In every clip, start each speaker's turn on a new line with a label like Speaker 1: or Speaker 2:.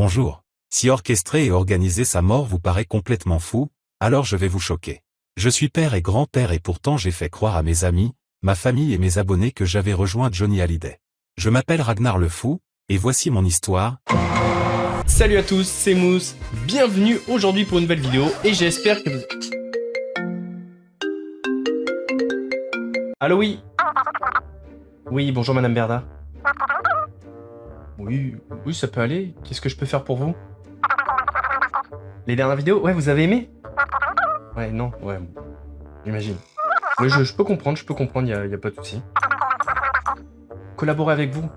Speaker 1: Bonjour. Si orchestrer et organiser sa mort vous paraît complètement fou, alors je vais vous choquer. Je suis père et grand-père et pourtant j'ai fait croire à mes amis, ma famille et mes abonnés que j'avais rejoint Johnny Hallyday. Je m'appelle Ragnar le Fou, et voici mon histoire.
Speaker 2: Salut à tous, c'est Mousse. Bienvenue aujourd'hui pour une nouvelle vidéo et j'espère que vous... Allô, oui. Oui, bonjour Madame Berda. Oui, ça peut aller. Qu'est-ce que je peux faire pour vous? Les dernières vidéos? Ouais, vous avez aimé? Ouais, non, ouais, j'imagine. Oui, je peux comprendre, y a pas de souci. Collaborer avec vous?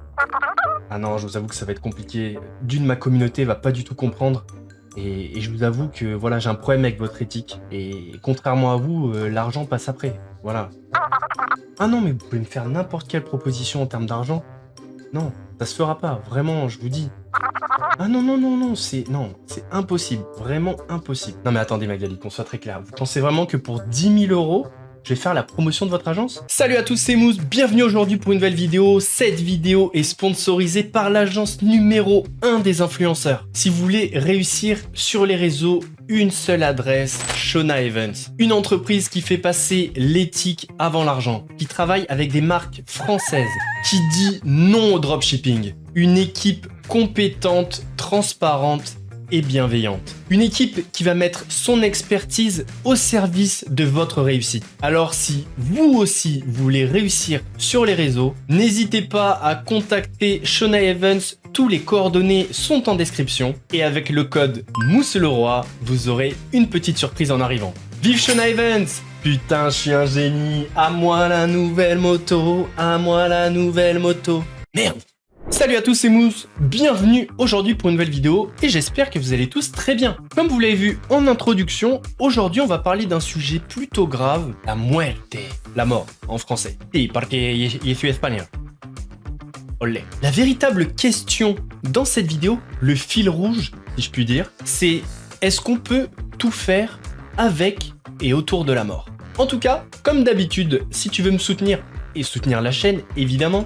Speaker 2: Ah non, je vous avoue que ça va être compliqué. D'une, ma communauté va pas du tout comprendre. Et je vous avoue que voilà, j'ai un problème avec votre éthique. Et contrairement à vous, l'argent passe après. Voilà. Ah non, mais vous pouvez me faire n'importe quelle proposition en termes d'argent. Non, ça se fera pas, vraiment, je vous dis. Ah non, c'est impossible, vraiment impossible. Non mais attendez Magali, qu'on soit très clair. Vous pensez vraiment que pour 10 000 €, je vais faire la promotion de votre agence? Salut à tous, c'est Mousse, bienvenue aujourd'hui pour une nouvelle vidéo. Cette vidéo est sponsorisée par l'agence numéro 1 des influenceurs. Si vous voulez réussir sur les réseaux, une seule adresse, Shona Events. Une entreprise qui fait passer l'éthique avant l'argent, qui travaille avec des marques françaises, qui dit non au dropshipping. Une équipe compétente, transparente et bienveillante. Une équipe qui va mettre son expertise au service de votre réussite. Alors si vous aussi vous voulez réussir sur les réseaux, n'hésitez pas à contacter Shona Events. Tous les coordonnées sont en description et avec le code MOUSSELEROI, vous aurez une petite surprise en arrivant. Vive Shona Events! Putain, je suis un génie. À moi la nouvelle moto, à moi la nouvelle moto. Merde! Salut à tous, c'est Mousse, bienvenue aujourd'hui pour une nouvelle vidéo et j'espère que vous allez tous très bien. Comme vous l'avez vu en introduction, aujourd'hui on va parler d'un sujet plutôt grave, la muerte, la mort en français. Sí, porque je suis espagnol. Olé. La véritable question dans cette vidéo, le fil rouge, si je puis dire, c'est est-ce qu'on peut tout faire avec et autour de la mort? En tout cas, comme d'habitude, si tu veux me soutenir et soutenir la chaîne, évidemment,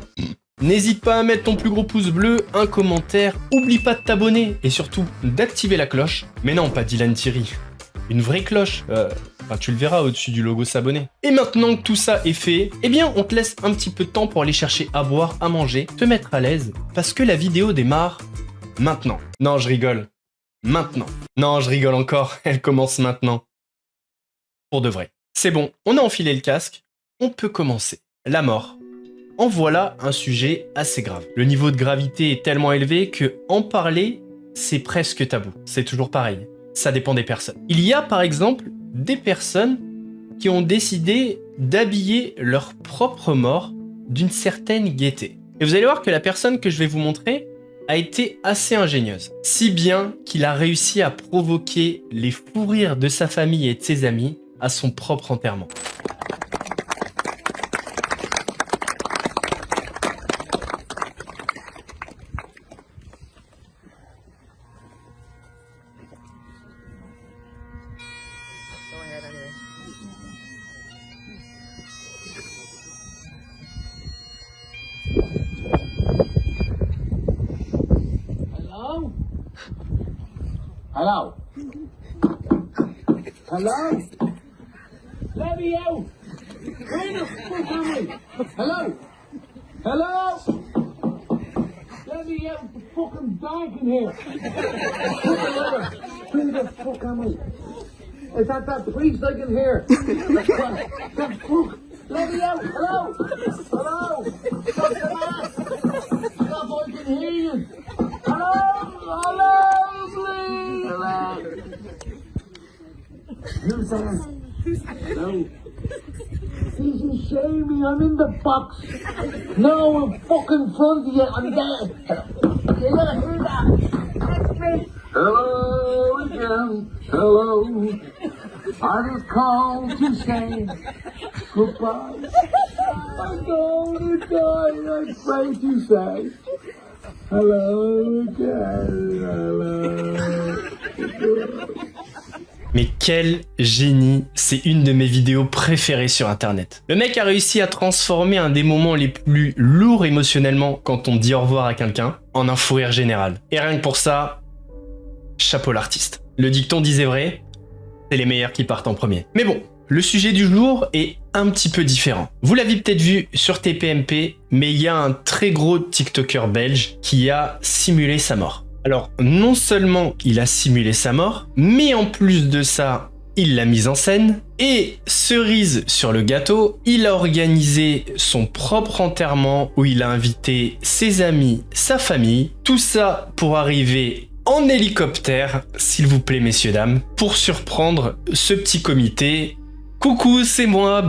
Speaker 2: n'hésite pas à mettre ton plus gros pouce bleu, un commentaire, oublie pas de t'abonner et surtout d'activer la cloche. Mais non, pas Dylan Thierry, une vraie cloche. Tu le verras au-dessus du logo s'abonner. Et maintenant que tout ça est fait, eh bien on te laisse un petit peu de temps pour aller chercher à boire, à manger, te mettre à l'aise, parce que la vidéo démarre maintenant. Non, je rigole. Maintenant. Non, je rigole encore, elle commence maintenant. Pour de vrai. C'est bon, on a enfilé le casque, on peut commencer. La mort. En voilà un sujet assez grave. Le niveau de gravité est tellement élevé que en parler, c'est presque tabou. C'est toujours pareil. Ça dépend des personnes. Il y a par exemple des personnes qui ont décidé d'habiller leur propre mort d'une certaine gaieté. Et vous allez voir que la personne que je vais vous montrer a été assez ingénieuse. Si bien qu'il a réussi à provoquer les fous rires de sa famille et de ses amis à son propre enterrement.
Speaker 3: Hello? Hello? Let me out! Where the fuck am I? Hello? Hello? Let me out! The fucking dark in here! Where the fuck am I? Is that priest I can hear? That fuck! Let me out! Hello? Hello? Stop the mask! Stop, I can hear you! Hello? Hello, please! Hello? Who's there? Hello? Easy, shame me, I'm in the box. No, I'm fucking front of you, I'm there. You gotta hear that. That's me. Hello again, hello. I just called to say goodbye. I'm going to die, I'm afraid to say hello again, hello.
Speaker 2: Mais quel génie! C'est une de mes vidéos préférées sur internet. Le mec a réussi à transformer un des moments les plus lourds émotionnellement quand on dit au revoir à quelqu'un en un fou rire général. Et rien que pour ça, chapeau l'artiste. Le dicton disait vrai, c'est les meilleurs qui partent en premier. Mais bon, le sujet du jour est un petit peu différent. Vous l'avez peut-être vu sur TPMP, mais il y a un très gros TikToker belge qui a simulé sa mort. Alors, non seulement il a simulé sa mort, mais en plus de ça, il l'a mise en scène. Et cerise sur le gâteau, il a organisé son propre enterrement où il a invité ses amis, sa famille. Tout ça pour arriver en hélicoptère, s'il vous plaît messieurs dames, pour surprendre ce petit comité. Coucou, c'est moi,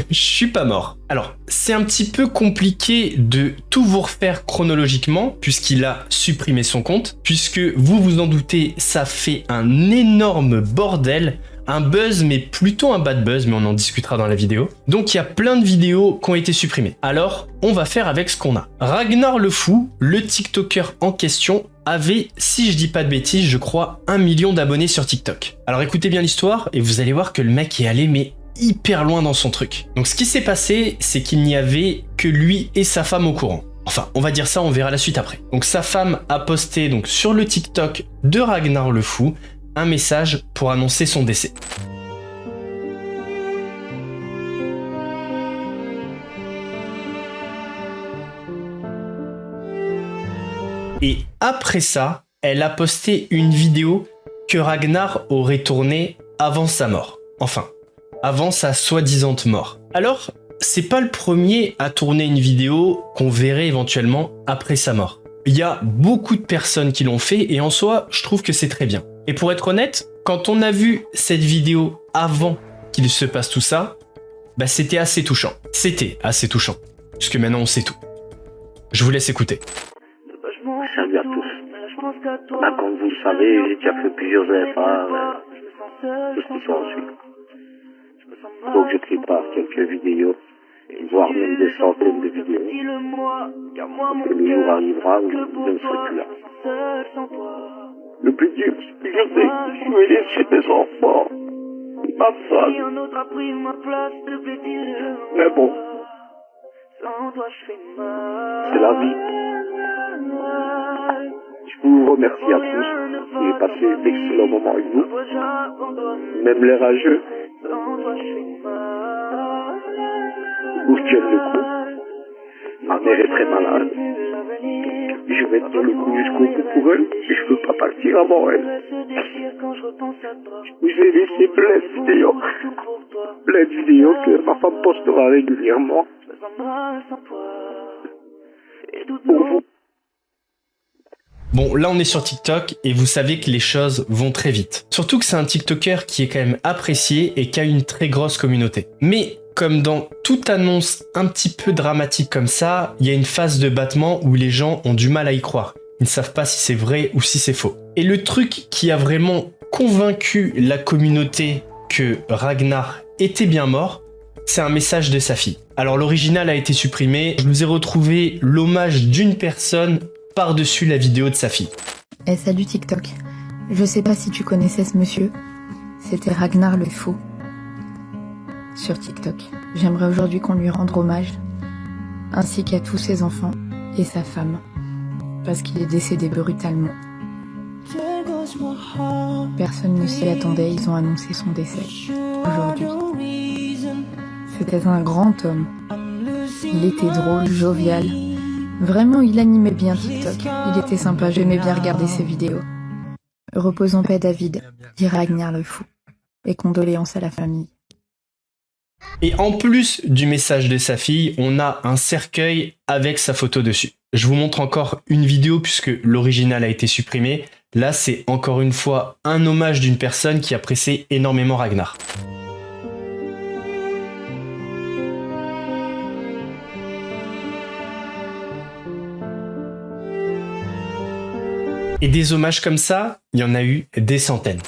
Speaker 2: je suis pas mort. Alors, c'est un petit peu compliqué de tout vous refaire chronologiquement, puisqu'il a supprimé son compte, puisque vous vous en doutez, ça fait un énorme bordel, un buzz, mais plutôt un bad buzz, mais on en discutera dans la vidéo. Donc il y a plein de vidéos qui ont été supprimées. Alors, on va faire avec ce qu'on a. Ragnar le Fou, le TikToker en question, avait, si je dis pas de bêtises, je crois 1 million d'abonnés sur TikTok. Alors écoutez bien l'histoire et vous allez voir que le mec est allé mais hyper loin dans son truc. Donc ce qui s'est passé, c'est qu'il n'y avait que lui et sa femme au courant. Enfin, on va dire ça, on verra la suite après. Donc sa femme a posté donc sur le TikTok de Ragnar le Fou un message pour annoncer son décès. Et après ça, elle a posté une vidéo que Ragnar aurait tournée avant sa mort. Enfin, avant sa soi-disant mort. Alors, c'est pas le premier à tourner une vidéo qu'on verrait éventuellement après sa mort. Il y a beaucoup de personnes qui l'ont fait et en soi, je trouve que c'est très bien. Et pour être honnête, quand on a vu cette vidéo avant qu'il se passe tout ça, c'était assez touchant. C'était assez touchant. Puisque maintenant on sait tout. Je vous laisse écouter.
Speaker 4: Salut à tous. Comme vous le savez, j'ai déjà fait plusieurs efforts de ce qui s'ensuit. Donc je prépare quelques vidéos, voire même des centaines de vidéos. Parce que le jour arrivera où je ne serai plus là. Le plus dur, c'est que je sais que je vais laisser mes enfants, ma femme. Mais bon, c'est la vie. Je vous remercie à tous. J'ai passé d'excellents moments avec vous. Même les rageux. Vous tiennent le coup. Ma mère est très malade. Je vais tenir le coup jusqu'au bout pour elle. Et je ne peux pas partir avant elle. Je vous ai laissé plein de vidéos. Plein de vidéos que ma femme postera régulièrement. Pour vous.
Speaker 2: Bon, là on est sur TikTok et vous savez que les choses vont très vite. Surtout que c'est un TikToker qui est quand même apprécié et qui a une très grosse communauté. Mais comme dans toute annonce un petit peu dramatique comme ça, il y a une phase de battement où les gens ont du mal à y croire. Ils ne savent pas si c'est vrai ou si c'est faux. Et le truc qui a vraiment convaincu la communauté que Ragnar était bien mort, c'est un message de sa fille. Alors l'original a été supprimé, je vous ai retrouvé l'hommage d'une personne par-dessus la vidéo de sa fille.
Speaker 5: Salut TikTok. Je sais pas si tu connaissais ce monsieur. C'était Ragnar le Fou. Sur TikTok. J'aimerais aujourd'hui qu'on lui rende hommage, ainsi qu'à tous ses enfants et sa femme, parce qu'il est décédé brutalement. Personne ne s'y attendait, ils ont annoncé son décès aujourd'hui. C'était un grand homme. Il était drôle, jovial. Vraiment, il animait bien TikTok. Il était sympa, j'aimais bien regarder ses vidéos. Repose en paix David, dit Ragnar le Fou. Et condoléances à la famille.
Speaker 2: Et en plus du message de sa fille, on a un cercueil avec sa photo dessus. Je vous montre encore une vidéo puisque l'original a été supprimé. Là, c'est encore une fois un hommage d'une personne qui appréciait énormément Ragnar. Et des hommages comme ça, il y en a eu des centaines.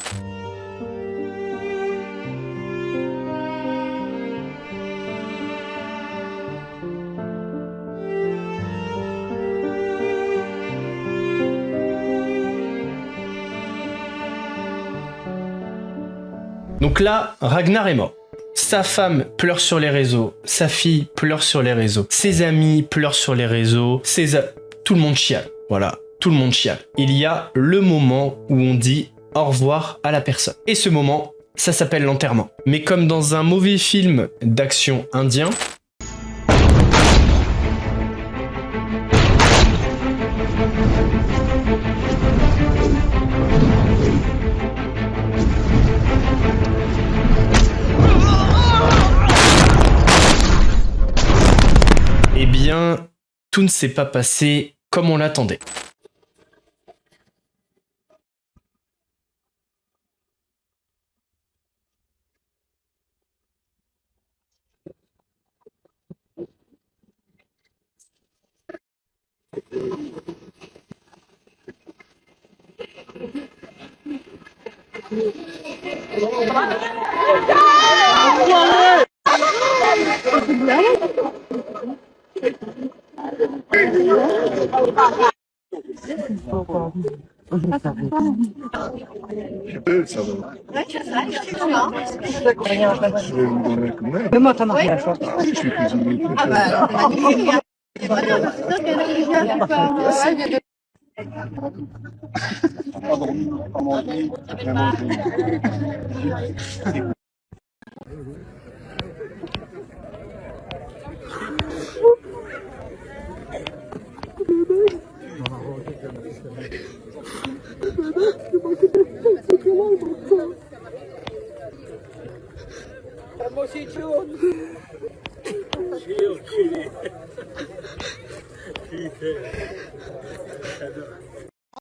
Speaker 2: Donc là, Ragnar est mort. Sa femme pleure sur les réseaux, sa fille pleure sur les réseaux, ses amis pleurent sur les réseaux, tout le monde chiale. Voilà. tout le monde chiale. Il y a le moment où on dit au revoir à la personne. Et ce moment, ça s'appelle l'enterrement. Mais comme dans un mauvais film d'action indien, eh bien, tout ne s'est pas passé comme on l'attendait.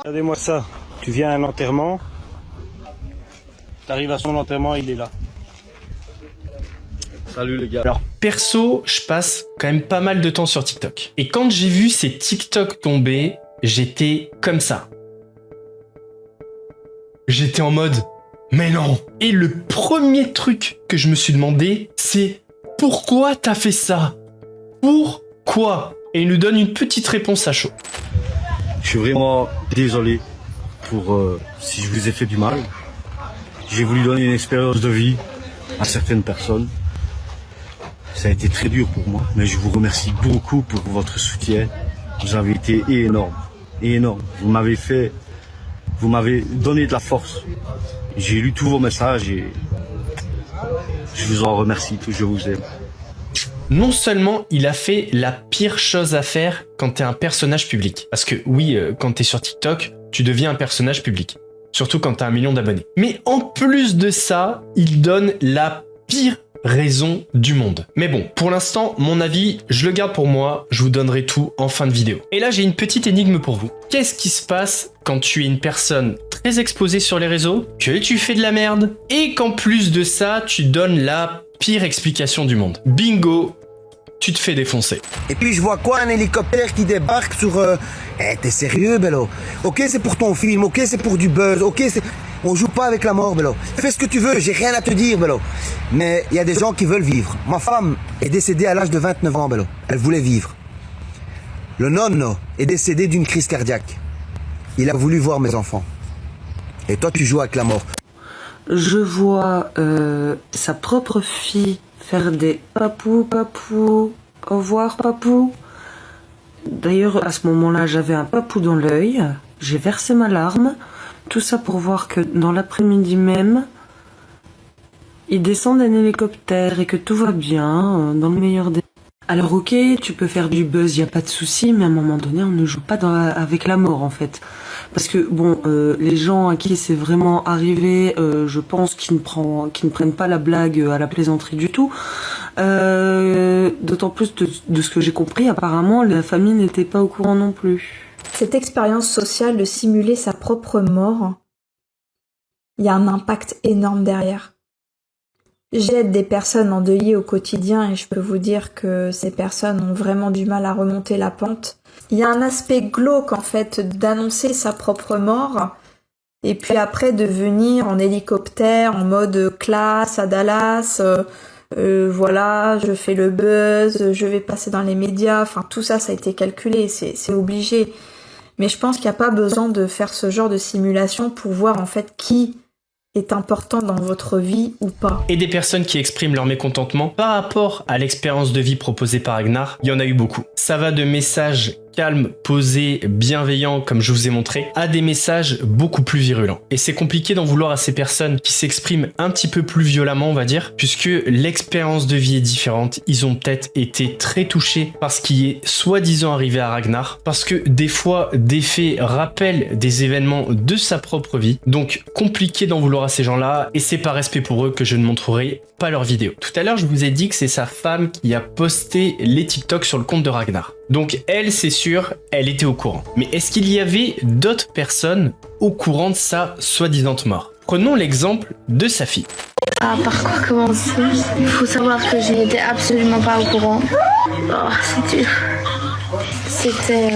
Speaker 6: Regardez-moi ça, tu viens à un enterrement, t'arrives à son enterrement, il est là. Salut les gars.
Speaker 2: Alors perso, je passe quand même pas mal de temps sur TikTok. Et quand j'ai vu ces TikTok tomber, j'étais comme ça. J'étais en mode, mais non. Et le premier truc que je me suis demandé, c'est pourquoi t'as fait ça? Pourquoi? Et il nous donne une petite réponse à chaud.
Speaker 6: Je suis vraiment désolé pour si je vous ai fait du mal. J'ai voulu donner une expérience de vie à certaines personnes. Ça a été très dur pour moi, mais je vous remercie beaucoup pour votre soutien. Vous avez été énorme, énorme. Vous m'avez donné de la force. J'ai lu tous vos messages et je vous en remercie, je vous aime.
Speaker 2: Non seulement il a fait la pire chose à faire quand t'es un personnage public. Parce que oui, quand t'es sur TikTok, tu deviens un personnage public. Surtout quand t'as 1 million d'abonnés. Mais en plus de ça, il donne la pire raison du monde. Mais bon, pour l'instant, mon avis, je le garde pour moi, je vous donnerai tout en fin de vidéo. Et là, j'ai une petite énigme pour vous. Qu'est-ce qui se passe quand tu es une personne très exposée sur les réseaux, que tu fais de la merde, et qu'en plus de ça, tu donnes la pire explication du monde? Bingo, tu te fais défoncer.
Speaker 7: Et puis je vois quoi, un hélicoptère qui débarque sur... t'es sérieux, Bello? Ok, c'est pour ton film, ok, c'est pour du buzz, ok, c'est... On joue pas avec la mort, Bello. Fais ce que tu veux, j'ai rien à te dire, Bello. Mais il y a des gens qui veulent vivre. Ma femme est décédée à l'âge de 29 ans, Bello. Elle voulait vivre. Le nonno est décédé d'une crise cardiaque. Il a voulu voir mes enfants. Et toi, tu joues avec la mort.
Speaker 8: Je vois sa propre fille faire des papou, papou, au revoir papou. D'ailleurs, à ce moment-là, j'avais un papou dans l'œil, j'ai versé ma larme, tout ça pour voir que dans l'après-midi même, il descend d'un hélicoptère et que tout va bien, dans le meilleur des... Alors ok, tu peux faire du buzz, y a pas de souci, mais à un moment donné, on ne joue pas avec la mort en fait. Parce que bon, les gens à qui c'est vraiment arrivé, je pense qu'ils ne prennent pas la blague à la plaisanterie du tout. D'autant plus de ce que j'ai compris, apparemment, la famille n'était pas au courant non plus.
Speaker 9: Cette expérience sociale de simuler sa propre mort, il y a un impact énorme derrière. J'aide des personnes endeuillées au quotidien et je peux vous dire que ces personnes ont vraiment du mal à remonter la pente. Il y a un aspect glauque en fait d'annoncer sa propre mort et puis après de venir en hélicoptère, en mode classe à Dallas, voilà, je fais le buzz, je vais passer dans les médias, enfin tout ça, ça a été calculé, c'est obligé. Mais je pense qu'il n'y a pas besoin de faire ce genre de simulation pour voir en fait qui est important dans votre vie ou pas.
Speaker 2: Et des personnes qui expriment leur mécontentement par rapport à l'expérience de vie proposée par Agnar, il y en a eu beaucoup. Ça va de messages calme, posé, bienveillant, comme je vous ai montré, a des messages beaucoup plus virulents. Et c'est compliqué d'en vouloir à ces personnes qui s'expriment un petit peu plus violemment, on va dire, puisque l'expérience de vie est différente. Ils ont peut-être été très touchés par ce qui est soi-disant arrivé à Ragnar, parce que des fois, des faits rappellent des événements de sa propre vie. Donc, compliqué d'en vouloir à ces gens-là, et c'est par respect pour eux que je ne montrerai pas leurs vidéos. Tout à l'heure, je vous ai dit que c'est sa femme qui a posté les TikTok sur le compte de Ragnar. Donc elle, c'est sûr, elle était au courant. Mais est-ce qu'il y avait d'autres personnes au courant de sa soi-disant mort? Prenons l'exemple de sa fille.
Speaker 10: Ah, par quoi commencer? Il faut savoir que je n'étais absolument pas au courant. Oh, c'est dur. C'était...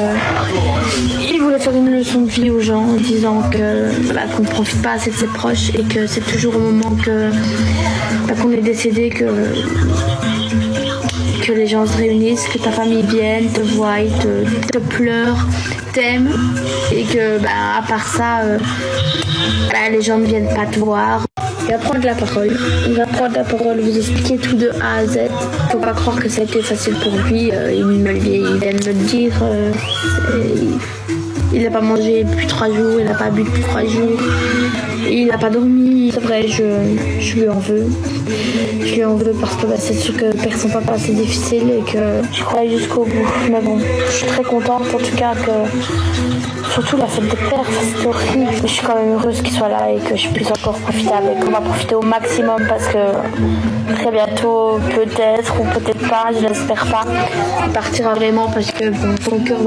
Speaker 10: Il voulait faire une leçon de vie aux gens en disant que voilà, qu'on ne profite pas assez de ses proches et que c'est toujours au moment que qu'on est décédé que les gens se réunissent, que ta famille vienne, te voie, te pleure, t'aime et que à part ça, les gens ne viennent pas te voir. Il va prendre la parole. Il va prendre la parole, vous expliquer tout de A à Z. Faut pas croire que ça a été facile pour lui. Il vient de me le dire. Il n'a pas mangé depuis 3 jours, il n'a pas bu depuis 3 jours. Il n'a pas dormi. C'est vrai, je lui en veux. Je lui en veux parce que c'est sûr que perdre son papa c'est difficile et que je crois jusqu'au bout. Mais bon, je suis très contente en tout cas que surtout la fête des pères, c'est horrible. Je suis quand même heureuse qu'il soit là et que je puisse encore profiter avec. On va profiter au maximum parce que très bientôt, peut-être ou peut-être pas, je l'espère pas, il partira vraiment parce que bon, son cœur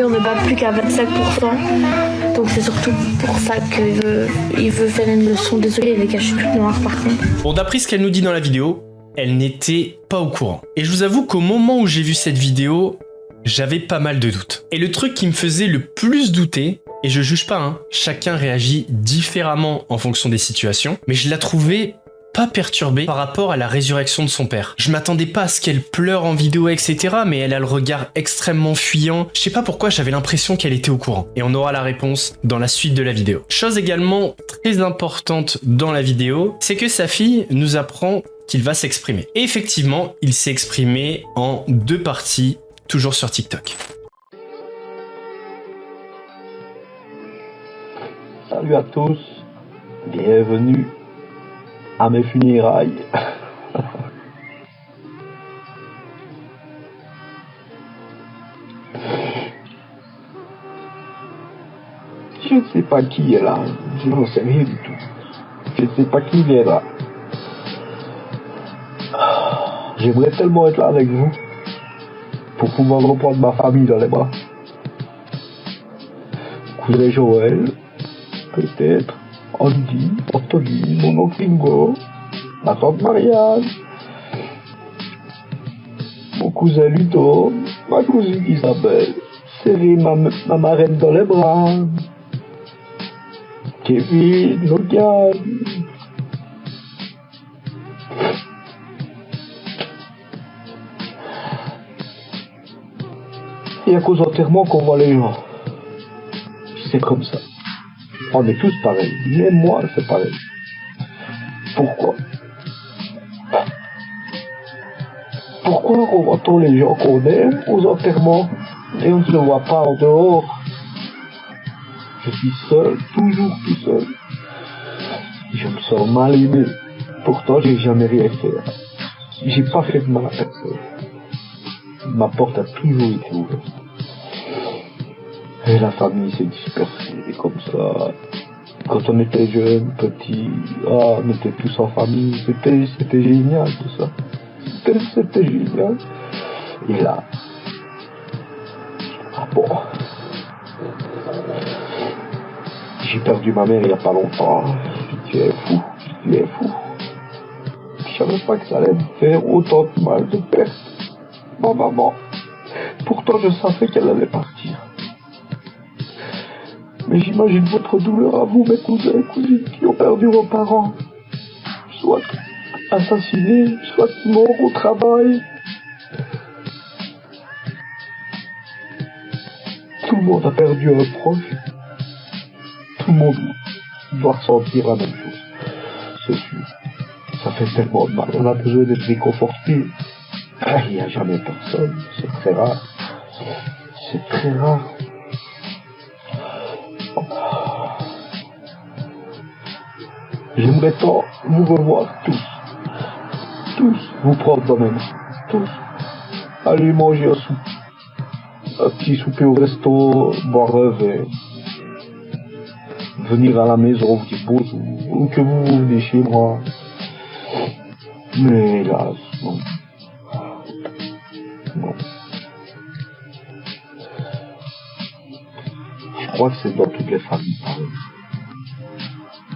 Speaker 10: ne bat plus qu'à 25%. Donc c'est surtout pour ça qu'il veut faire une leçon. Désolée les gars, je suis toute noire par contre.
Speaker 2: Bon, d'après ce qu'elle nous dit dans la vidéo, elle n'était pas au courant. Et je vous avoue qu'au moment où j'ai vu cette vidéo, j'avais pas mal de doutes. Et le truc qui me faisait le plus douter, et je juge pas, hein, chacun réagit différemment en fonction des situations, mais je la trouvais pas perturbée par rapport à la résurrection de son père. Je m'attendais pas à ce qu'elle pleure en vidéo, etc., mais elle a le regard extrêmement fuyant. Je sais pas pourquoi j'avais l'impression qu'elle était au courant. Et on aura la réponse dans la suite de la vidéo. Chose également très importante dans la vidéo, c'est que sa fille nous apprend qu'il va s'exprimer. Et effectivement, il s'est exprimé en 2 parties, toujours sur TikTok.
Speaker 4: Salut à tous, bienvenue à mes funérailles. Je ne sais pas qui est là, je n'en sais rien du tout. Je ne sais pas qui viendra. J'aimerais tellement être là avec vous pour pouvoir reprendre ma famille dans les bras. Cousin Joël, peut-être Andy, Anthony, mon oncle Ingo, ma tante Marianne, mon cousin Ludo, ma cousine Isabelle, serrer ma marraine dans les bras, Kevin, Logan. Et à cause enterrement qu'on voit les gens. C'est comme ça. On est tous pareils. Même moi, c'est pareil. Pourquoi? Pourquoi on entend les gens qu'on aime aux enterrements et on ne se voit pas en dehors? Je suis seul, toujours tout seul. Je me sens mal aimé. Pourtant, j'ai jamais rien fait. J'ai pas fait de mal à personne. Ma porte a toujours été ouverte. Et la famille s'est dispersée comme ça. Quand on était jeunes, petits, on était tous en famille. C'était génial tout ça. C'était génial. Et là, bon. J'ai perdu ma mère il y a pas longtemps. Tu es fou. Je savais pas que ça allait me faire autant de mal de perdre ma maman. Pourtant, je savais qu'elle allait partir. Mais j'imagine votre douleur à vous, mes cousins et cousines qui ont perdu vos parents. Soit assassinés, soit morts au travail. Tout le monde a perdu un proche. Tout le monde doit ressentir la même chose. C'est sûr. Ça fait tellement de mal. On a besoin d'être réconforté. Il n'y a jamais personne. C'est très rare.
Speaker 3: C'est très rare. J'aimerais tant vous revoir tous. Tous vous prendre dans mes mains. Tous. Aller manger un petit souper au resto, boire un verre. Venir à la maison, vous dire bonjour, ou que vous venez chez moi. Mais hélas, non. Non. Je crois que c'est dans toutes les familles, pareil.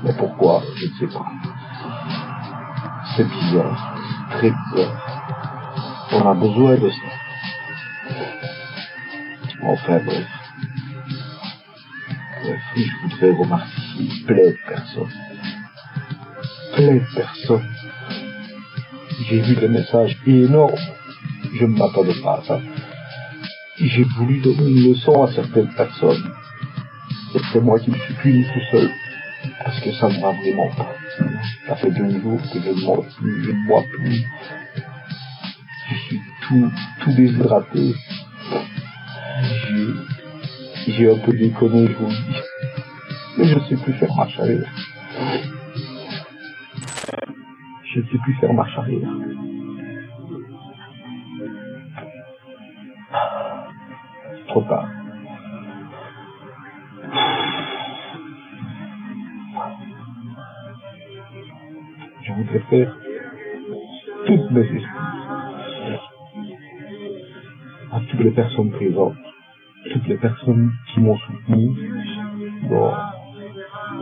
Speaker 3: Mais pourquoi, je ne sais pas. C'est bizarre, c'est très bizarre. On a besoin de ça. Enfin bref. Bref, je voudrais remercier plein de personnes. Plein de personnes. J'ai vu des messages énormes. Je ne m'attendais pas à ça. J'ai voulu donner une leçon à certaines personnes. Et c'est moi qui me suis puni tout seul. Parce que ça ne va vraiment pas. Ça fait 2 jours que je ne mange plus, je ne bois plus. Je suis tout déshydraté. J'ai un peu déconné, je vous le dis. Mais je ne sais plus faire marche arrière. Je ne sais plus faire marche arrière. C'est trop tard. Je voudrais faire toutes mes excuses à toutes les personnes présentes, toutes les personnes qui m'ont soutenu dans,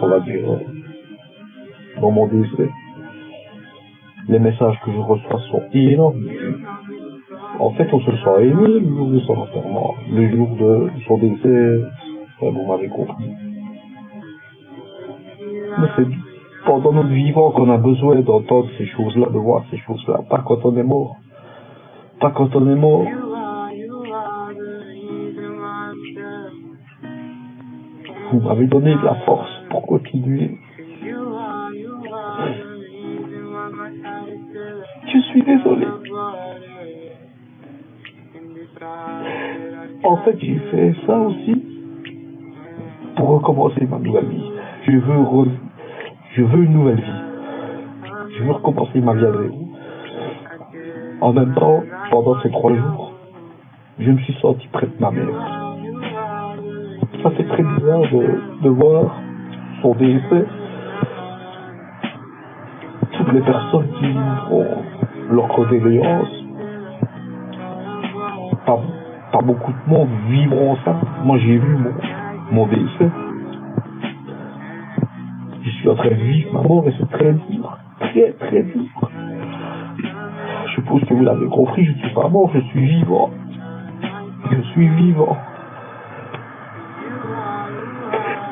Speaker 3: on va dire, dans mon décès. Les messages que je reçois sont énormes. En fait, on se sent aimé le jour de son enterrement, le jour de son décès, enfin, vous m'avez compris. Mais c'est pendant notre vivant qu'on a besoin d'entendre ces choses-là, de voir ces choses-là, pas quand on est mort. Pas quand on est mort. Vous m'avez donné de la force pour continuer. Je suis désolé. En fait, j'ai fait ça aussi pour recommencer ma nouvelle vie. Je veux une nouvelle vie. Je veux recommencer ma vie à zéro. En même temps, pendant ces 3 jours, je me suis senti près de ma mère. Ça fait très bizarre de voir son décès. Toutes les personnes qui font leur condoléances, pas beaucoup de monde vivront ça. Moi, j'ai vu mon décès. Je suis en train de vivre ma mort et c'est très dur. Très, très dur. Je suppose que vous l'avez compris, je ne suis pas mort, je suis vivant. Je suis vivant.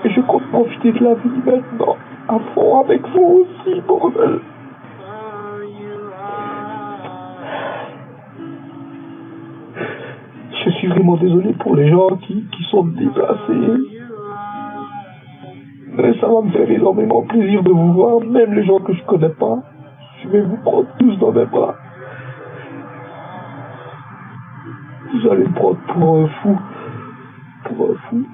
Speaker 3: Et je compte profiter de la vie maintenant, à fond avec vous aussi, bordel. Je suis vraiment désolé pour les gens qui sont déplacés. Mais ça va me faire énormément plaisir de vous voir, même les gens que je connais pas. Je vais vous prendre tous dans mes bras. Vous allez me prendre pour un fou. Pour un fou.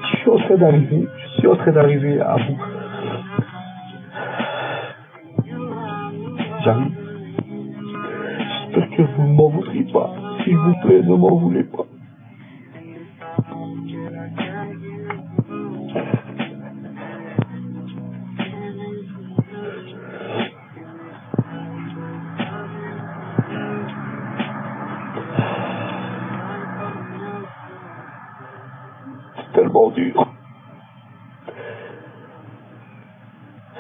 Speaker 3: Je suis en train d'arriver à vous. J'arrive. J'espère que vous ne m'en voudrez pas. S'il vous plaît, ne m'en voulez pas. C'est tellement dur.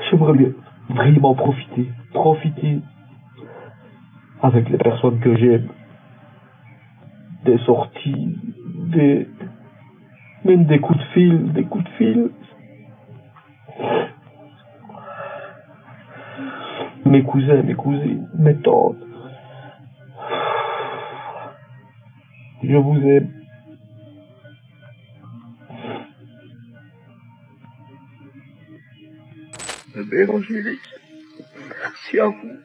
Speaker 3: J'aimerais bien vraiment profiter avec les personnes que j'aime, des sorties, même des coups de fil, mes cousins, mes cousines, mes tantes. Je vous aime. Mère Angélique, merci à vous.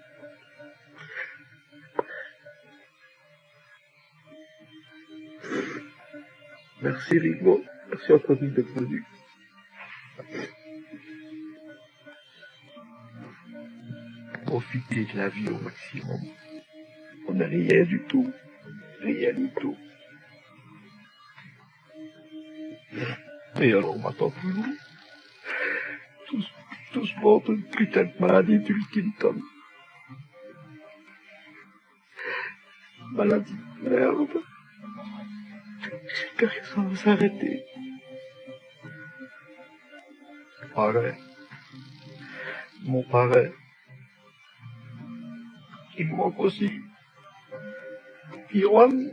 Speaker 4: Merci Rigo. Merci Anthony d'être venu. Profitez de la vie au maximum. On n'a rien du tout. Rien du tout. Et alors maintenant, tous morts d'une putain de maladie d'Hulkinton. Maladie de merde. J'espère que ça va s'arrêter. Mon parrain. Il me manque aussi. Iwan.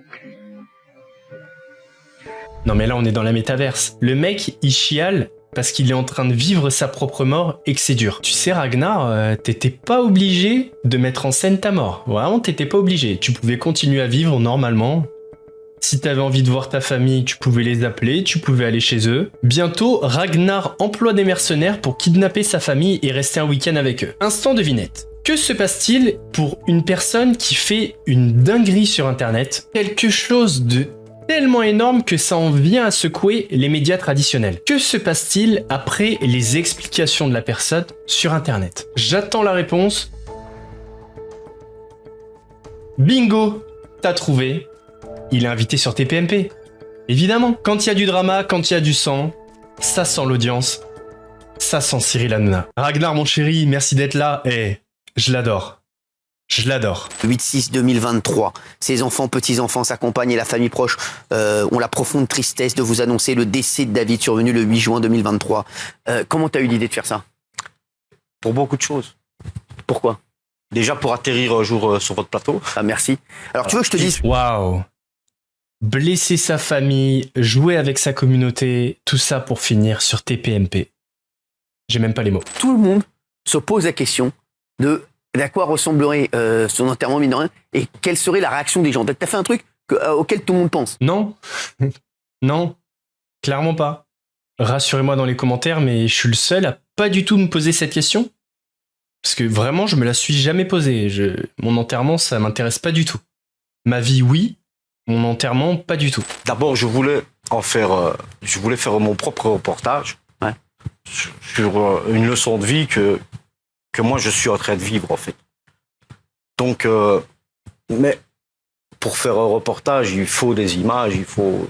Speaker 2: Non mais là on est dans la métaverse. Le mec il chiale parce qu'il est en train de vivre sa propre mort et que c'est dur. Tu sais Ragnar, t'étais pas obligé de mettre en scène ta mort. Vraiment t'étais pas obligé. Tu pouvais continuer à vivre normalement. Si t'avais envie de voir ta famille, tu pouvais les appeler, tu pouvais aller chez eux. Bientôt, Ragnar emploie des mercenaires pour kidnapper sa famille et rester un week-end avec eux. Instant devinette. Que se passe-t-il pour une personne qui fait une dinguerie sur internet? Quelque chose de tellement énorme que ça en vient à secouer les médias traditionnels. Que se passe-t-il après les explications de la personne sur internet? J'attends la réponse. Bingo, t'as trouvé. Il est invité sur TPMP. Évidemment, quand il y a du drama, quand il y a du sang, ça sent l'audience. Ça sent Cyril Hanouna. Ragnar mon chéri, merci d'être là. Je l'adore. Je l'adore.
Speaker 11: 8-6-2023. Ses enfants, petits-enfants, sa compagne et la famille proche ont la profonde tristesse de vous annoncer le décès de David survenu le 8 juin 2023. Comment t'as eu l'idée de faire ça?
Speaker 6: Pour beaucoup de choses.
Speaker 11: Pourquoi?
Speaker 6: Déjà pour atterrir un jour sur votre plateau.
Speaker 11: Ah merci. Alors tu veux que je te dise...
Speaker 2: Waouh. Blesser sa famille, jouer avec sa communauté, tout ça pour finir sur TPMP. J'ai même pas les mots.
Speaker 11: Tout le monde se pose la question de à quoi ressemblerait son enterrement, mine de rien, et quelle serait la réaction des gens. T'as fait un truc auquel tout le monde pense?
Speaker 2: Non. Non. Clairement pas. Rassurez-moi dans les commentaires, mais je suis le seul à pas du tout me poser cette question. Parce que vraiment, je me la suis jamais posée. Mon enterrement, ça m'intéresse pas du tout. Ma vie, oui. Mon enterrement, pas du tout.
Speaker 6: D'abord, je voulais faire mon propre reportage sur une leçon de vie que moi je suis en train de vivre en fait. Donc, mais pour faire un reportage, il faut des images, il faut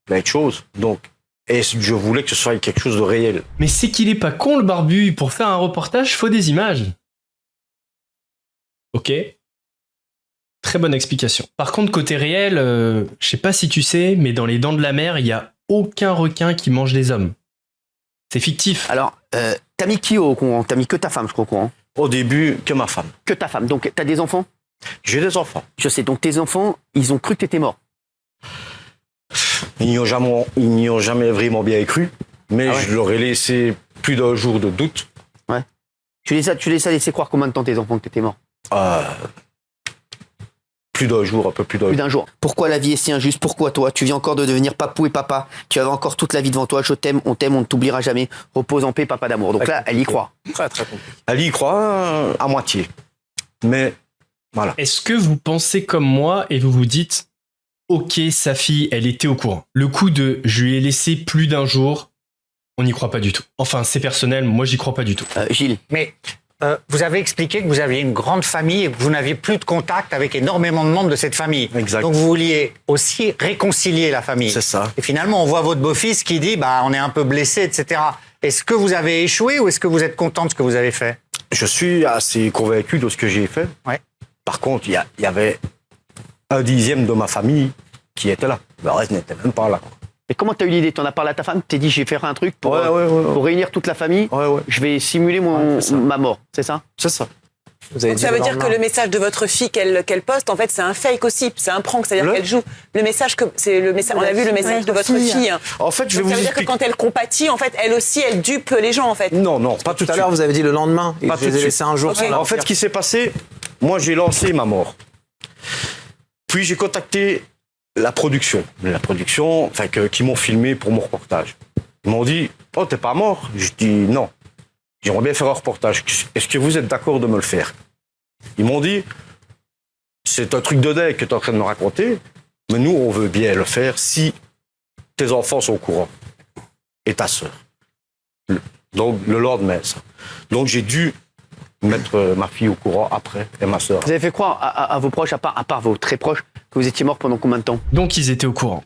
Speaker 6: plein de choses. Donc, et je voulais que ce soit quelque chose de réel.
Speaker 2: Mais c'est qu'il est pas con le barbu. Pour faire un reportage, faut des images. Ok. Très bonne explication. Par contre, côté réel, je sais pas si tu sais, mais dans les Dents de la Mer, il y a aucun requin qui mange des hommes. C'est fictif.
Speaker 11: Alors, t'as mis qui au courant? T'as mis que ta femme, je crois, au courant.
Speaker 6: Au début, que ma femme.
Speaker 11: Que ta femme. Donc, t'as des enfants?
Speaker 6: J'ai des enfants.
Speaker 11: Je sais. Donc, tes enfants, ils ont cru que t'étais mort.
Speaker 6: Ils n'y ont jamais vraiment bien cru, mais je leur ai laissé plus d'un jour de doute.
Speaker 11: Ouais. Tu les as laissé croire combien de temps tes enfants que t'étais mort?
Speaker 6: Plus d'un jour, un peu plus d'un jour.
Speaker 11: Plus d'un jour. Pourquoi la vie est si injuste? Pourquoi toi? Tu viens encore de devenir papou et papa. Tu avais encore toute la vie devant toi. Je t'aime, on ne t'oubliera jamais. Repose en paix, papa d'amour. Donc là, elle y croit.
Speaker 6: Très, très compliqué. Elle y croit à moitié. Mais voilà.
Speaker 2: Est-ce que vous pensez comme moi et vous vous dites, ok, sa fille, elle était au courant. Le coup de je lui ai laissé plus d'un jour, on n'y croit pas du tout. Enfin, c'est personnel, moi j'y crois pas du tout.
Speaker 11: Gilles.
Speaker 12: Mais vous avez expliqué que vous aviez une grande famille et que vous n'aviez plus de contact avec énormément de membres de cette famille.
Speaker 6: Exact.
Speaker 12: Donc vous vouliez aussi réconcilier la famille.
Speaker 6: C'est ça.
Speaker 12: Et finalement, on voit votre beau-fils qui dit, on est un peu blessé, etc. Est-ce que vous avez échoué ou est-ce que vous êtes content de ce que vous avez fait?
Speaker 6: Je suis assez convaincu de ce que j'ai fait.
Speaker 12: Ouais.
Speaker 6: Par contre, il y avait 1/10 de ma famille qui était là. Le reste n'était même pas là.
Speaker 11: Et comment t'as eu l'idée? T'en as parlé à ta femme? T'es dit, je vais faire un truc pour réunir toute la famille. Je vais simuler ma mort. C'est ça?
Speaker 6: C'est ça.
Speaker 13: Donc ça veut dire que le message de votre fille qu'elle poste, en fait, c'est un fake aussi, c'est un prank, c'est-à-dire qu'elle joue le message on a vu le message de votre fille.
Speaker 6: En fait, je vais
Speaker 13: Donc
Speaker 6: vous
Speaker 13: ça veut dire
Speaker 6: expliquer.
Speaker 13: que quand elle compatit, en fait, elle aussi, elle dupe les gens, en fait.
Speaker 6: Non, pas tout de suite.
Speaker 14: Tout à l'heure, vous avez dit le lendemain.
Speaker 6: Pas tout de suite.
Speaker 14: Laissé un jour.
Speaker 13: Okay.
Speaker 6: En fait, ce qui s'est passé, moi, j'ai lancé ma mort. Puis j'ai contacté la production, qui m'ont filmé pour mon reportage. Ils m'ont dit, oh, t'es pas mort? Je dis non. J'aimerais bien faire un reportage. Est-ce que vous êtes d'accord de me le faire? Ils m'ont dit, c'est un truc de dingue que tu es en train de me raconter, mais nous, on veut bien le faire si tes enfants sont au courant. Et ta sœur. Donc, le lendemain, ça. Donc, j'ai dû mettre ma fille au courant après, et ma sœur.
Speaker 11: Vous avez fait croire à vos proches, à part vos très proches, que vous étiez mort pendant combien de temps?
Speaker 2: Donc ils étaient au courant.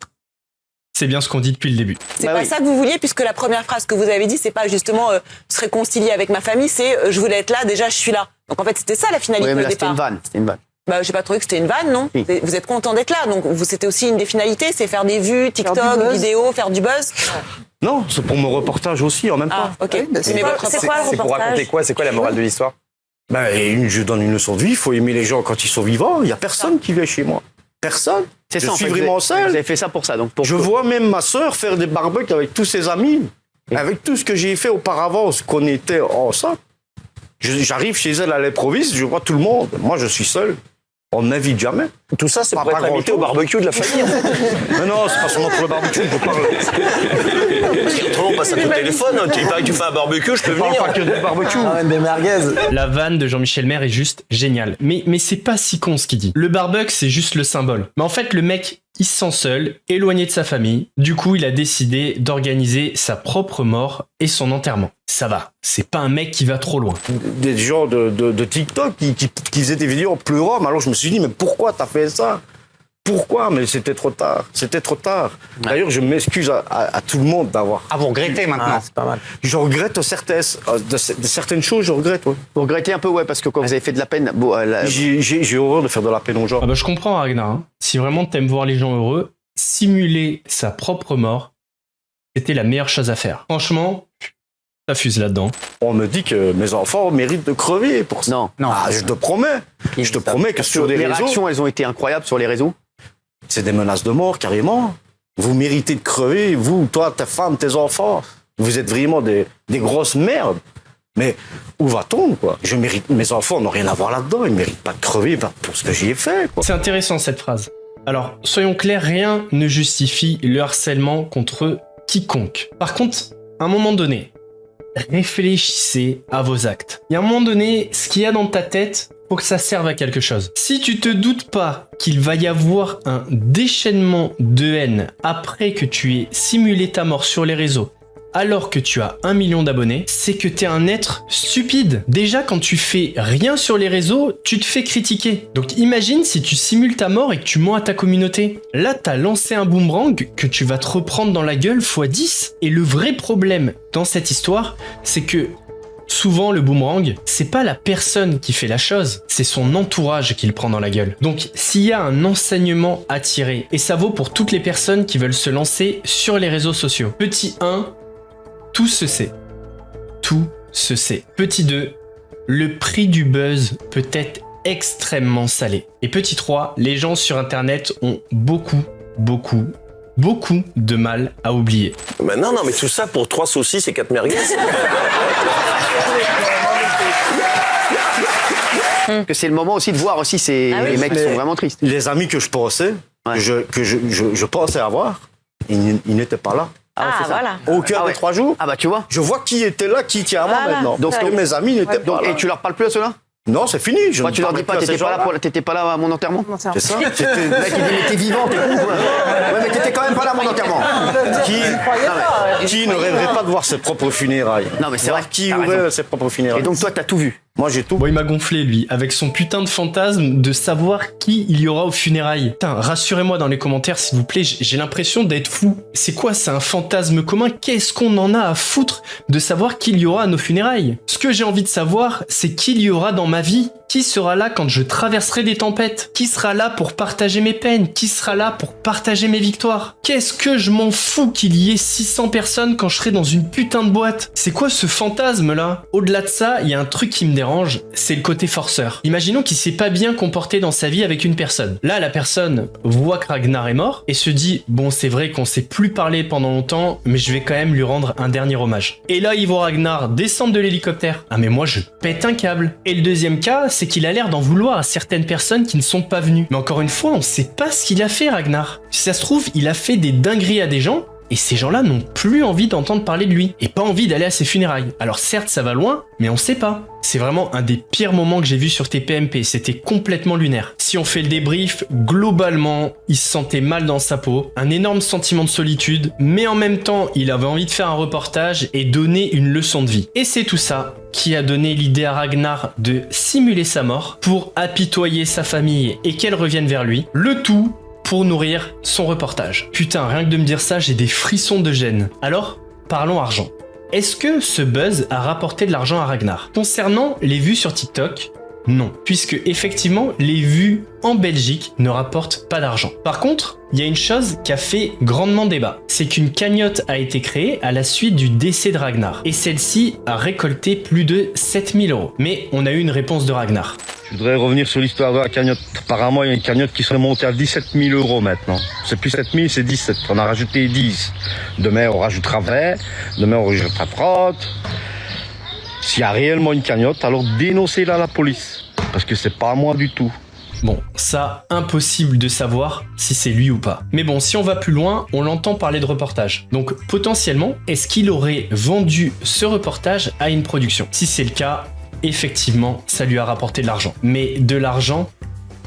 Speaker 2: C'est bien ce qu'on dit depuis le début.
Speaker 13: C'est pas ça que vous vouliez, puisque la première phrase que vous avez dit, c'est pas justement se réconcilier avec ma famille, c'est je voulais être là, déjà je suis là. Donc en fait, c'était ça la finalité
Speaker 11: Oui, mais là,
Speaker 13: au départ.
Speaker 11: C'était une vanne.
Speaker 13: Bah, j'ai pas trouvé que c'était une vanne, non?
Speaker 11: Oui.
Speaker 13: Vous êtes content d'être là, donc c'était aussi une des finalités, c'est faire des vues, TikTok, vidéos, faire du buzz.
Speaker 6: Non, c'est pour mon reportage aussi en même temps.
Speaker 13: Ah, ok.
Speaker 10: C'est quoi le reportage?
Speaker 14: C'est pour raconter quoi? C'est quoi la morale de l'histoire?
Speaker 6: Je donne une leçon de vie, il faut aimer les gens quand ils sont vivants. Il n'y a personne qui vient chez moi. Personne.
Speaker 11: C'est ça,
Speaker 6: je
Speaker 11: en
Speaker 6: suis
Speaker 11: fait,
Speaker 6: vraiment seul.
Speaker 11: Vous avez fait ça pour ça. Donc
Speaker 6: Je vois même ma sœur faire des barbecues avec tous ses amis. Avec tout ce que j'ai fait auparavant, ce qu'on était ensemble. J'arrive chez elle à l'improviste, je vois tout le monde. Moi, je suis seul. On ne m'invite jamais.
Speaker 14: Tout ça, c'est pour être invité au barbecue de la famille. En fait.
Speaker 6: Mais non, c'est pas seulement pour le barbecue, je parle.
Speaker 14: Parce qu'autrement, on passe à tout téléphone. Tu fais un barbecue, je peux venir.
Speaker 6: Pas que du barbecue.
Speaker 14: Des merguez.
Speaker 2: La vanne de Jean-Michel Maire est juste géniale. Mais c'est pas si con ce qu'il dit. Le barbecue, c'est juste le symbole. Mais en fait, le mec, il se sent seul, éloigné de sa famille. Du coup, il a décidé d'organiser sa propre mort et son enterrement. Ça va, c'est pas un mec qui va trop loin.
Speaker 6: Des gens de TikTok qui faisaient des vidéos en pleurant. Alors je me suis dit, mais pourquoi t'as fait ça? Pourquoi? Mais c'était trop tard. C'était trop tard. D'ailleurs, je m'excuse à tout le monde d'avoir...
Speaker 12: Ah, vous regrettez maintenant?
Speaker 14: C'est pas mal.
Speaker 6: Je regrette certaines choses, je regrette, ouais.
Speaker 11: Vous regrettez un peu, ouais, parce que quand vous avez fait de la peine...
Speaker 6: J'ai horreur de faire de la peine aux gens.
Speaker 2: Ah bah, je comprends, Ragnar. Hein. Si vraiment t'aimes voir les gens heureux, simuler sa propre mort, c'était la meilleure chose à faire. Franchement, ça fuse là-dedans.
Speaker 6: On me dit que mes enfants méritent de crever pour ça.
Speaker 11: Non.
Speaker 6: Ah, je te promets. Je te promets que sur les
Speaker 11: Les
Speaker 6: réseaux...
Speaker 11: réactions, elles ont été incroyables sur les réseaux.
Speaker 6: C'est des menaces de mort, carrément. Vous méritez de crever, vous, toi, ta femme, tes enfants. Vous êtes vraiment des grosses merdes. Mais où va-t-on, quoi? Mes enfants n'ont rien à voir là-dedans. Ils ne méritent pas de crever pour ce que j'y ai fait, quoi.
Speaker 2: C'est intéressant cette phrase. Alors, soyons clairs, rien ne justifie le harcèlement contre quiconque. Par contre, à un moment donné, réfléchissez à vos actes. Il y a un moment donné, ce qu'il y a dans ta tête, faut que ça serve à quelque chose. Si tu te doutes pas qu'il va y avoir un déchaînement de haine après que tu aies simulé ta mort sur les réseaux, alors que tu as 1 million d'abonnés, c'est que t'es un être stupide. Déjà, quand tu fais rien sur les réseaux, tu te fais critiquer. Donc imagine si tu simules ta mort et que tu mens à ta communauté. Là, t'as lancé un boomerang que tu vas te reprendre dans la gueule x10. Et le vrai problème dans cette histoire, c'est que souvent, le boomerang, c'est pas la personne qui fait la chose, c'est son entourage qui le prend dans la gueule. Donc, s'il y a un enseignement à tirer, et ça vaut pour toutes les personnes qui veulent se lancer sur les réseaux sociaux. Petit 1, tout se sait. Tout se sait. Petit 2, le prix du buzz peut être extrêmement salé. Et petit 3, les gens sur Internet ont beaucoup de mal à oublier.
Speaker 14: Bah non, mais tout ça pour 3 saucisses et 4 merguez.
Speaker 11: Que c'est le moment aussi de voir aussi les mecs qui sont vraiment tristes.
Speaker 6: Les amis que je pensais, que je pensais avoir, ils n'étaient pas là.
Speaker 10: Voilà.
Speaker 6: Au cœur des 3 jours.
Speaker 11: Ah bah tu vois.
Speaker 6: Je vois qui était là, qui tient à moi maintenant. Donc mes amis n'étaient pas là.
Speaker 11: Et tu leur parles plus à ceux-là?
Speaker 6: Non, c'est fini.
Speaker 11: Toi, tu leur dis pas, t'étais pas là à mon enterrement?
Speaker 6: C'est ça.
Speaker 11: Le mec il dit mais t'es vivant, t'es con. Ouais mais t'étais quand même pas là à mon enterrement.
Speaker 6: Qui ne rêverait pas de voir ses propres funérailles?
Speaker 11: Non mais c'est vrai.
Speaker 6: Qui aurait ses propres funérailles?
Speaker 11: Et donc toi t'as tout vu?
Speaker 6: Moi j'ai tout.
Speaker 2: Bon, il m'a gonflé lui, avec son putain de fantasme de savoir qui il y aura aux funérailles. Putain, rassurez-moi dans les commentaires s'il vous plaît, j'ai l'impression d'être fou. C'est quoi, c'est un fantasme commun? Qu'est-ce qu'on en a à foutre de savoir qui il y aura à nos funérailles? Ce que j'ai envie de savoir, c'est qui il y aura dans ma vie. Qui sera là quand je traverserai des tempêtes? Qui sera là pour partager mes peines? Qui sera là pour partager mes victoires? Qu'est-ce que je m'en fous qu'il y ait 600 personnes quand je serai dans une putain de boîte? C'est quoi ce fantasme là? Au-delà de ça, il y a un truc qui me dérange, c'est le côté forceur. Imaginons qu'il s'est pas bien comporté dans sa vie avec une personne. Là, la personne voit que Ragnar est mort et se dit « Bon, c'est vrai qu'on s'est plus parlé pendant longtemps, mais je vais quand même lui rendre un dernier hommage. » Et là, il voit Ragnar descendre de l'hélicoptère. Ah mais moi, je pète un câble. Et le deuxième cas, c'est qu'il a l'air d'en vouloir à certaines personnes qui ne sont pas venues. Mais encore une fois, on sait pas ce qu'il a fait, Ragnar. Si ça se trouve, il a fait des dingueries à des gens et ces gens-là n'ont plus envie d'entendre parler de lui, et pas envie d'aller à ses funérailles. Alors certes, ça va loin, mais on sait pas. C'est vraiment un des pires moments que j'ai vu sur TPMP, c'était complètement lunaire. Si on fait le débrief, globalement, il se sentait mal dans sa peau, un énorme sentiment de solitude, mais en même temps, il avait envie de faire un reportage et donner une leçon de vie. Et c'est tout ça qui a donné l'idée à Ragnar de simuler sa mort pour apitoyer sa famille et qu'elle revienne vers lui, le tout pour nourrir son reportage. Putain, rien que de me dire ça, j'ai des frissons de gêne. Alors, parlons argent. Est-ce que ce buzz a rapporté de l'argent à Ragnar? Concernant les vues sur TikTok, non, puisque effectivement les vues en Belgique ne rapportent pas d'argent. Par contre, il y a une chose qui a fait grandement débat, c'est qu'une cagnotte a été créée à la suite du décès de Ragnar, et celle-ci a récolté plus de 7000 €. Mais on a eu une réponse de Ragnar.
Speaker 6: Je voudrais revenir sur l'histoire de la cagnotte. Apparemment, il y a une cagnotte qui serait montée à 17 000 € maintenant. C'est plus 7 000, c'est 17. On a rajouté 10. Demain, on rajoutera 20. Demain, on rajoutera 30. S'il y a réellement une cagnotte, alors dénoncez-la à la police. Parce que c'est pas à moi du tout.
Speaker 2: Bon, ça, impossible de savoir si c'est lui ou pas. Mais bon, si on va plus loin, on l'entend parler de reportage. Donc, potentiellement, est-ce qu'il aurait vendu ce reportage à une production? Si c'est le cas, effectivement, ça lui a rapporté de l'argent. Mais de l'argent,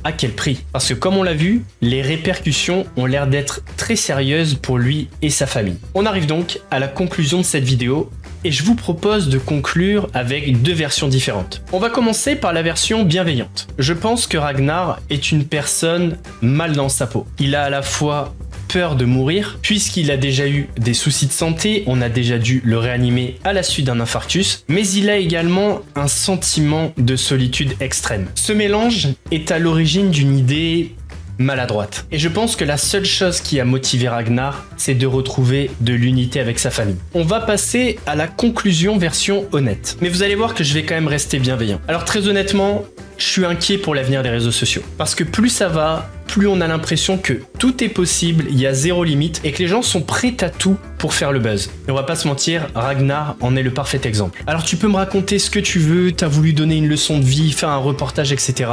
Speaker 2: à quel prix? Parce que comme on l'a vu, les répercussions ont l'air d'être très sérieuses pour lui et sa famille. On arrive donc à la conclusion de cette vidéo et je vous propose de conclure avec deux versions différentes. On va commencer par la version bienveillante. Je pense que Ragnar est une personne mal dans sa peau. Il a à la fois peur de mourir, puisqu'il a déjà eu des soucis de santé, on a déjà dû le réanimer à la suite d'un infarctus, mais il a également un sentiment de solitude extrême. Ce mélange est à l'origine d'une idée maladroite. Et je pense que la seule chose qui a motivé Ragnar, c'est de retrouver de l'unité avec sa famille. On va passer à la conclusion version honnête. Mais vous allez voir que je vais quand même rester bienveillant. Alors très honnêtement, je suis inquiet pour l'avenir des réseaux sociaux. Parce que plus ça va, plus on a l'impression que tout est possible, il y a zéro limite, et que les gens sont prêts à tout pour faire le buzz. Et on va pas se mentir, Ragnar en est le parfait exemple. Alors tu peux me raconter ce que tu veux, t'as voulu donner une leçon de vie, faire un reportage, etc.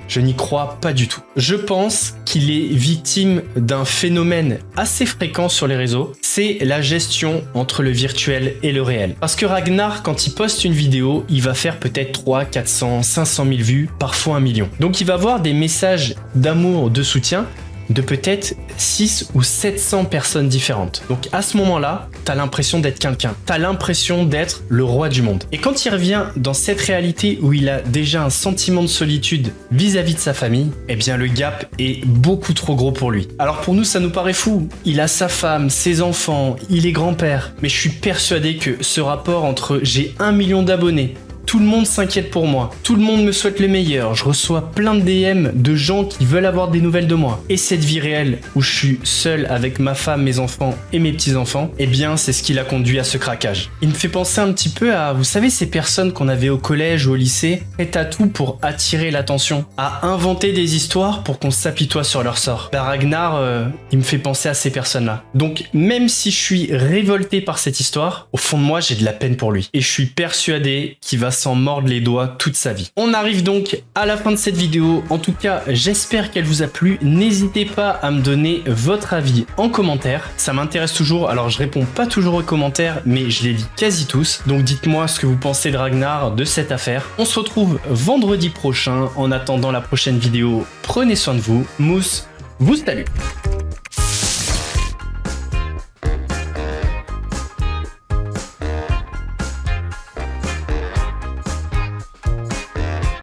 Speaker 2: Je n'y crois pas du tout. Je pense qu'il est victime d'un phénomène assez fréquent sur les réseaux, c'est la gestion entre le virtuel et le réel. Parce que Ragnar, quand il poste une vidéo, il va faire peut-être 300, 400, 500 000 vues, parfois 1 million. Donc il va avoir des messages d'amour, de soutien, de peut-être 600 ou 700 personnes différentes. Donc à ce moment-là, t'as l'impression d'être quelqu'un. T'as l'impression d'être le roi du monde. Et quand il revient dans cette réalité où il a déjà un sentiment de solitude vis-à-vis de sa famille, eh bien le gap est beaucoup trop gros pour lui. Alors pour nous, ça nous paraît fou. Il a sa femme, ses enfants, il est grand-père. Mais je suis persuadé que ce rapport entre j'ai 1 million d'abonnés, tout le monde s'inquiète pour moi, tout le monde me souhaite le meilleur, je reçois plein de DM de gens qui veulent avoir des nouvelles de moi. Et cette vie réelle où je suis seul avec ma femme, mes enfants et mes petits-enfants, eh bien c'est ce qui l'a conduit à ce craquage. Il me fait penser un petit peu à, vous savez, ces personnes qu'on avait au collège ou au lycée, prêtes à tout pour attirer l'attention, à inventer des histoires pour qu'on s'apitoie sur leur sort. Ben Ragnar, il me fait penser à ces personnes-là. Donc même si je suis révolté par cette histoire, au fond de moi j'ai de la peine pour lui. Et je suis persuadé qu'il va s'en mordre les doigts toute sa vie. On arrive donc à la fin de cette vidéo. En tout cas, j'espère qu'elle vous a plu. N'hésitez pas à me donner votre avis en commentaire. Ça m'intéresse toujours. Alors, je réponds pas toujours aux commentaires, mais je les lis quasi tous. Donc, dites-moi ce que vous pensez de Ragnar, de cette affaire. On se retrouve vendredi prochain. En attendant la prochaine vidéo, prenez soin de vous. Mousse vous salue.